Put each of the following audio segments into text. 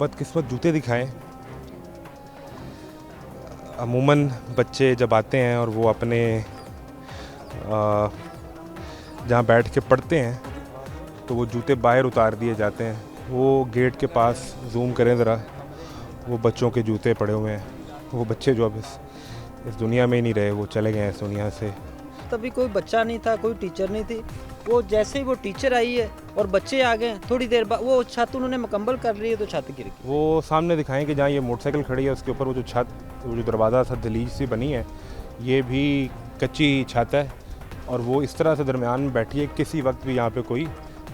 बदकिस्मत जूते दिखाएं। अमूमन बच्चे जब आते हैं और वो अपने जहाँ बैठ के पढ़ते हैं तो वो जूते बाहर उतार दिए जाते हैं। वो गेट के पास जूम करें ज़रा, वो बच्चों के जूते पड़े हुए हैं। वो बच्चे जो अब इस दुनिया में ही नहीं रहे, वो चले गए हैं इस दुनिया से। तभी कोई बच्चा नहीं था, कोई टीचर नहीं थी। वो जैसे ही वो टीचर आई है और बच्चे आ गए, थोड़ी देर बाद वो छत उन्होंने मुकम्मल कर ली है तो छत गिर गई। वो सामने दिखाएं कि जहाँ ये मोटरसाइकिल खड़ी है उसके ऊपर वो जो छत, वो जो दरवाज़ा था, दहलीज सी बनी है, ये भी कच्ची छत है और वो इस तरह से दरमियान में बैठी है, किसी वक्त भी यहाँ पे कोई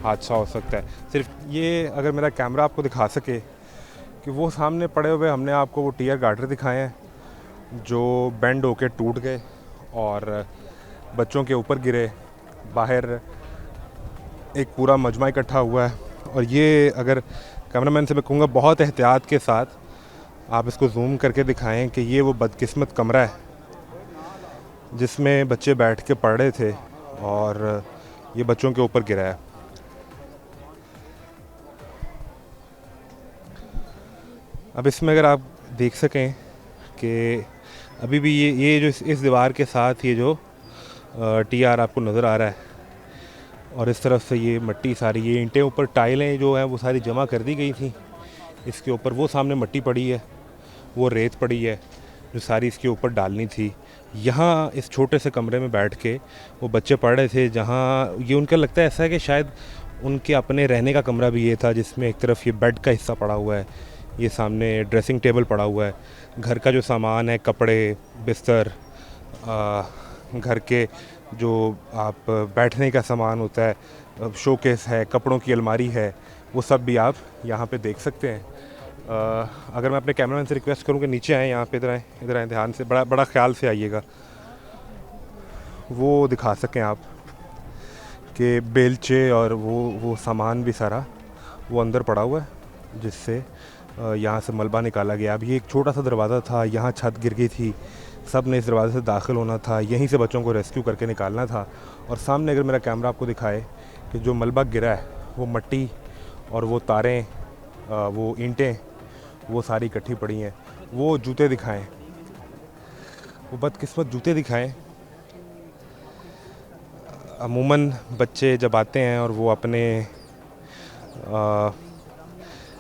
हादसा हो सकता है। सिर्फ ये अगर मेरा कैमरा आपको दिखा सके कि वो सामने पड़े हुए हमने आपको वो टीयर गार्डर दिखाए हैं जो बेंड होके टूट गए और बच्चों के ऊपर गिरे। बाहर एक पूरा मजमा इकट्ठा हुआ है और ये अगर कैमरामैन से मैं कहूँगा बहुत एहतियात के साथ आप इसको जूम करके दिखाएं कि ये वो बदकिस्मत कमरा है जिसमें बच्चे बैठ के पढ़ रहे थे और ये बच्चों के ऊपर गिरा है। अब इसमें अगर आप देख सकें कि अभी भी ये जो इस दीवार के साथ ये जो टीआर आपको नज़र आ रहा है और इस तरफ से ये मट्टी सारी, ये ईंटें ऊपर टाइलें जो हैं वो सारी जमा कर दी गई थी इसके ऊपर। वो सामने मट्टी पड़ी है, वो रेत पड़ी है जो सारी इसके ऊपर डालनी थी। यहाँ इस छोटे से कमरे में बैठ के वो बच्चे पढ़ रहे थे, जहाँ ये उनका लगता है ऐसा है कि शायद उनके अपने रहने का कमरा भी ये था, जिसमें एक तरफ ये बेड का हिस्सा पड़ा हुआ है, ये सामने ड्रेसिंग टेबल पड़ा हुआ है, घर का जो सामान है, कपड़े, बिस्तर, घर के जो आप बैठने का सामान होता है, शोकेस है, कपड़ों की अलमारी है, वो सब भी आप यहाँ पे देख सकते हैं। अगर मैं अपने कैमरामैन से रिक्वेस्ट करूँ कि नीचे आएँ, यहाँ पे इधर आएँ, ध्यान से, बड़ा ख्याल से आइएगा, वो दिखा सकें आप कि बेलचे और वो सामान भी सारा वो अंदर पड़ा हुआ है जिससे यहाँ से मलबा निकाला गया। अब ये एक छोटा सा दरवाज़ा था, यहाँ छत गिर गई थी, सब ने इस दरवाज़े से दाखिल होना था, यहीं से बच्चों को रेस्क्यू करके निकालना था। और सामने अगर मेरा कैमरा आपको दिखाए कि जो मलबा गिरा है वो मट्टी और वो तारें, वो ईंटें, वो सारी इकट्ठी पड़ी हैं। वो जूते दिखाएं, वो बदकिस्मत जूते दिखाएं। अमूमन बच्चे जब आते हैं और वो अपने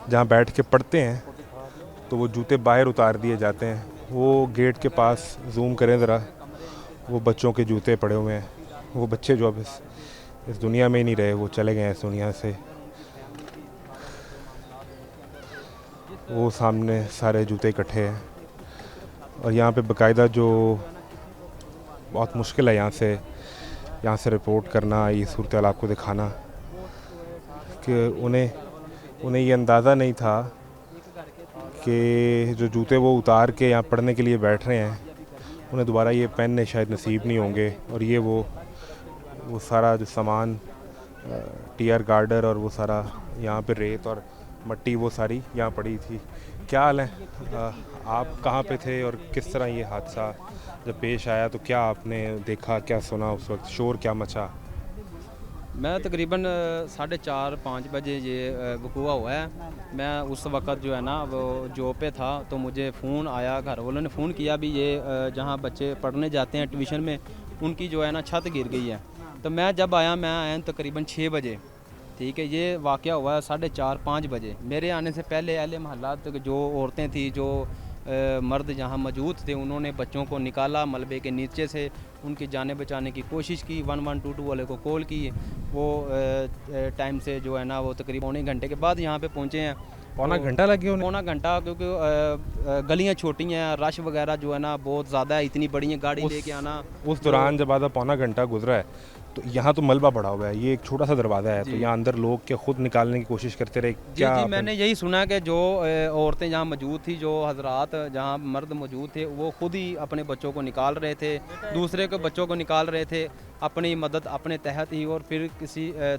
जहाँ बैठ के पढ़ते हैं तो वो जूते बाहर उतार दिए जाते हैं। वो गेट के पास जूम करें ज़रा, वो बच्चों के जूते पड़े हुए हैं। वो बच्चे जो अब इस दुनिया में ही नहीं रहे, वो चले गए हैं इस दुनिया से। वो सामने सारे जूते इकट्ठे हैं और यहाँ पे बाकायदा जो बहुत मुश्किल है यहाँ से रिपोर्ट करना, ये सूरत हाल आपको दिखाना कि उन्हें ये अंदाज़ा नहीं था कि जो जूते वो उतार के यहाँ पढ़ने के लिए बैठ रहे हैं उन्हें दोबारा ये पहनने शायद नसीब नहीं होंगे। और ये वो सारा जो सामान, टीयर गार्डर और वो सारा यहाँ पे रेत और मट्टी वो सारी यहाँ पड़ी थी। क्या हाल है, आप कहाँ पे थे और किस तरह ये हादसा जब पेश आया तो क्या आपने देखा, क्या सुना उस वक्त, शोर क्या मचा? मैं तकरीबन 4:30-5 बजे ये वक़ूआ हुआ है। मैं उस वक़्त जो है ना वो जॉब पे था, तो मुझे फ़ोन आया, घर वालों ने फ़ोन किया भी ये जहाँ बच्चे पढ़ने जाते हैं ट्यूशन में, उनकी जो है ना छत गिर गई है। तो मैं जब आया, मैं आया तकरीबन 6 बजे, ठीक है। ये वाक़या हुआ है 4:30-5 बजे। मेरे आने से पहले अहले मोहल्ला तक जो औरतें थी, जो मर्द जहाँ मौजूद थे, उन्होंने बच्चों को निकाला मलबे के नीचे से, उनकी जानें बचाने की कोशिश की, 1122 वाले को कॉल की। वो टाइम से जो है ना वो तकरीबन पौने घंटे के बाद यहाँ पे पहुँचे हैं। पौना घंटा लग गया? पौना घंटा, क्योंकि गलियाँ छोटी हैं, रश वगैरह जो है ना बहुत ज़्यादा है, इतनी बड़ी है, गाड़ी लेके आना। उस दौरान जब आधा पौना घंटा गुजरा है तो यहाँ तो मलबा पड़ा हुआ है, ये एक छोटा सा दरवाज़ा है, तो यहाँ अंदर लोग के खुद निकालने की कोशिश करते रहे। क्या जी, मैंने यही सुना कि जो औरतें जहाँ मौजूद थी, जो हजरात जहाँ मर्द मौजूद थे, वो खुद ही अपने बच्चों को निकाल रहे थे, दूसरे के बच्चों को निकाल रहे थे अपनी मदद अपने तहत ही। और फिर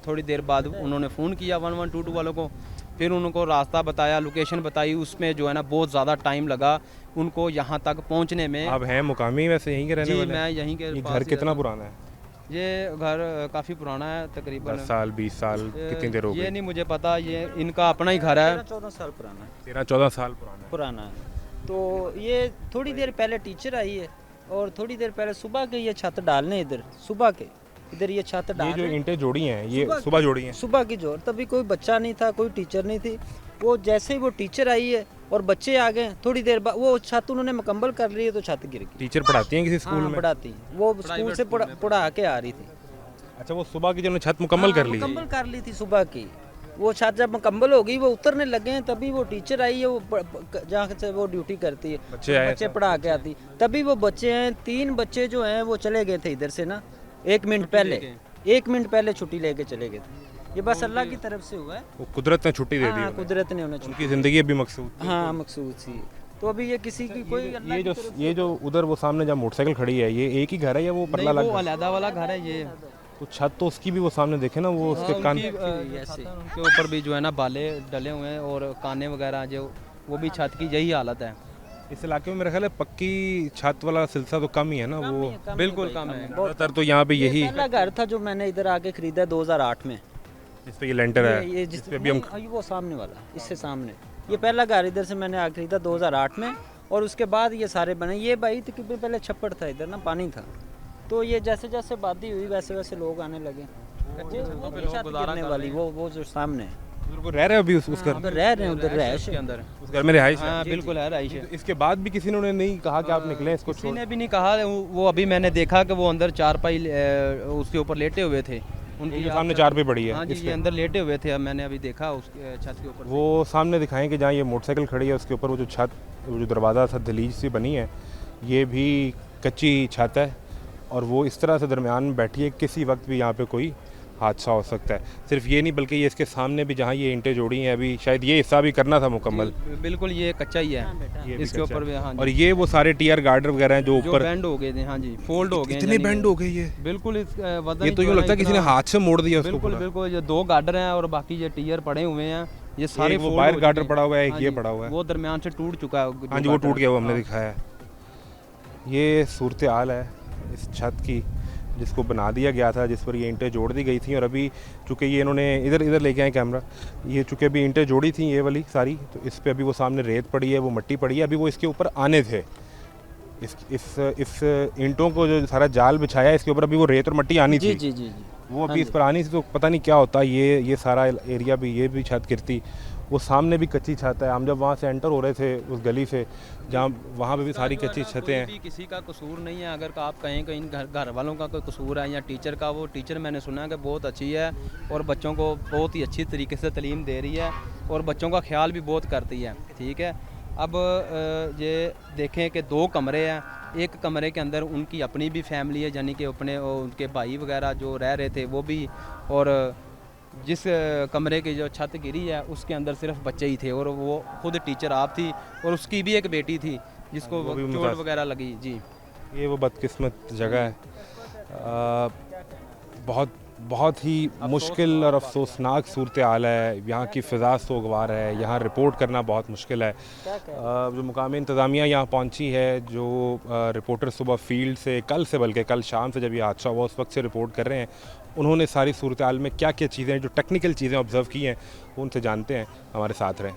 थोड़ी देर बाद उन्होंने फ़ोन किया 1122 वालों को, फिर उनको रास्ता बताया, लोकेशन बताई, उसमें जो है ना बहुत ज़्यादा टाइम लगा उनको यहाँ तक पहुँचने में। अब हैं मुकामी वैसे यहीं के रहने वाले? मैं यहीं के। घर कितना पुराना है? ये घर काफ़ी पुराना है, 10 तकरीबन साल 20 साल कितनी देर हो ये गई? नहीं मुझे पता, ये इनका अपना ही घर है। 14 साल पुराना है। 13-14 साल पुराना है। तो ये थोड़ी देर पहले टीचर आई है और थोड़ी देर पहले सुबह के ये छत डालने इधर, सुबह के इधर ये छत ये डाल जो रहे हैं। ईंटें जोड़ी हैं ये सुबह जोड़ी हैं। सुबह की जोर, तभी कोई बच्चा नहीं था, कोई टीचर नहीं थी। वो जैसे ही वो टीचर आई है और बच्चे आ गए, थोड़ी देर बाद वो छत उन्होंने मुकम्मल कर ली है तो छत गिर गई। टीचर पढ़ाती हैं किसी स्कूल हाँ, में? पढ़ाती हैं। वो स्कूल से पढ़ा के आ रही थी। अच्छा, वो सुबह की जिन्होंने छत मुकम्मल कर ली है। मुकम्मल कर ली थी सुबह की। वो छत जब मुकम्मल हो गई, वो उतरने लगे हैं, तभी वो टीचर आई है, वो जहाँ से वो ड्यूटी करती है, बच्चे आए बच्चे पढ़ा के आती, तभी वो बच्चे हैं 3 बच्चे जो हैं वो चले गए थे इधर से ना 1 मिनट पहले छुट्टी लेके चले गए थे। ये बस अल्लाह की तरफ से हुआ है। वो कुदरत ने छुट्टी दे दी हाँ, उन्हें। कुदरत ने उन्हें छुट्टी, उनकी ज़िंदगी अभी मकसूद थी। हाँ मकसूद सी। तो अभी ये किसी की कोई अल्लाह की तरफ से- ये जो उधर वो सामने जहाँ मोटरसाइकिल खड़ी है, ये एक ही घर है या वो परला नहीं, लग वो अलहदा वाला घर है ये। तो छत तो उसकी भी वो सामने देखे ना, वो उसके कान ऐसे। उनके ऊपर भी जो है ना बाले डले हुए हैं और काने वगैरह जो, वो भी छत की यही हालत है। इस इलाके में मेरा ख्याल है पक्की छत वाला सिलसिला तो कम ही है ना। वो बिल्कुल कम है। ज़्यादातर तो यहाँ पे यही पहला घर था जो मैंने इधर आके खरीदा 2008 में। जिस पे ये लेंटर है, ये जिस जिस पे अभी हम नहीं, वो सामने वाला, इससे सामने। ये पहला घर इधर से मैंने आके खरीदा 2008 में और उसके बाद ये सारे बने। ये भाई तकरीबन पहले छप्पड़ था इधर ना, पानी था। तो ये जैसे जैसे बादी हुई वैसे वैसे लोग आने लगे। वो छत गिरने वाली, वो जो सामने है। उधर को रह रहे हैं अभी उस घर उधर रह रहे हैं, उधर रह के अंदर उस घर में रिहाइश है। हाँ बिल्कुल है रईश है। इसके बाद भी किसी ने उन्हें नहीं कहा कि आप निकलें इसको किसी छोड़। ने भी नहीं कहा। वो अभी मैंने देखा कि वो अंदर चारपाई उसके ऊपर लेटे हुए थे। उनके जो सामने 4 पे पड़ी है हाँ जी, इस ये पे। अंदर लेटे हुए थे। अब मैंने अभी देखा उसके छत के ऊपर। वो सामने दिखाएं कि जहाँ ये मोटरसाइकिल खड़ी है उसके ऊपर वो जो छत, वो जो दरवाज़ा सा दहलीज सी बनी है, ये भी कच्ची छत है और वो इस तरह से दरमियान में बैठी है, किसी वक्त भी यहाँ पे कोई हादसा हो सकता है। सिर्फ ये नहीं बल्कि ये इसके सामने भी जहाँ ये ईंटें जोड़ी हैं, अभी शायद ये हिस्सा भी करना था मुकम्मल। बिल्कुल ये कच्चा ही है। ये भी इसके कच्चा ऊपर भी है। हाँ जी। और ये वो सारे टीआर गार्डर वगैरह हैं जो जो ऊपर बैंड हो गए थे। हाँ जी, फोल्ड हो गए। इतने यानी बैंड हो गए ये। बिल्कुल इस वजन ये तो यूँ लगता है किसी ने हाथ से मोड़ दिया उसको बिल्कुल पूरा। बिल्कुल। ये 2 गार्डर हैं और बाकी ये टीयर पड़े हुए हैं। ये सारे एक वो fold बाहर हो गार्डर चुके हैं। पड़ा हुआ है, एक हाँ ये जी, पड़ा हुआ है। वो दरमियान से टूट चुका है। हाँ जी, वो टूट गया, वो हमने दिखाया है। ये सूरत हाल है इस छत की जिसको बना दिया गया था, जिस पर ये ईंटें जोड़ दी गई थी। और अभी चूँकि ये इन्होंने इधर लेके आए कैमरा, ये चूँकि अभी ईंटें जोड़ी थी ये वाली सारी, तो इस पे अभी वो सामने रेत पड़ी है, वो मिट्टी पड़ी है, अभी वो इसके ऊपर आने थे। इस ईंटों को जो सारा जाल बिछाया है इसके ऊपर, अभी वो रेत और मिट्टी आनी जी थी। जी जी जी। वो अभी इस पर आनी थी, तो पता नहीं क्या होता। ये सारा एरिया भी, ये भी छत गिरती। वो सामने भी कच्ची छत है। हम जब वहाँ से एंटर हो रहे थे उस गली से, जहाँ वहाँ पे भी सारी कच्ची छतें हैं। भी किसी का कसूर नहीं है। अगर आप कहें कि इन घर वालों का कोई कसूर है या टीचर का, वो टीचर मैंने सुना है कि बहुत अच्छी है और बच्चों को बहुत ही अच्छी तरीके से तालीम दे रही है और बच्चों का ख्याल भी बहुत करती है। ठीक है। अब ये देखें कि 2 कमरे हैं। एक कमरे के अंदर उनकी अपनी भी फैमिली है, यानी कि अपने उनके भाई वगैरह जो रह रहे थे वो भी, और जिस कमरे की जो छत गिरी है उसके अंदर सिर्फ बच्चे ही थे और वो खुद टीचर आप थी और उसकी भी एक बेटी थी जिसको वो भी चोट मुतास- वगैरह लगी। जी ये वो बदकिस्मत जगह है। बहुत ही मुश्किल और अफसोसनाक सूरत हाल है। यहाँ की फ़िज़ा सोगवार है, यहाँ रिपोर्ट करना बहुत मुश्किल है। जो मुकामी इंतज़ामिया यहाँ पहुँची है, जो रिपोर्टर सुबह फील्ड से बल्कि कल शाम से जब ये हादसा हुआ उस वक्त से रिपोर्ट कर रहे हैं, उन्होंने सारी सूरत हाल में क्या क्या चीज़ें जो टेक्निकल चीज़ें ऑब्ज़र्व की हैं उनसे जानते हैं। हमारे साथ रहें।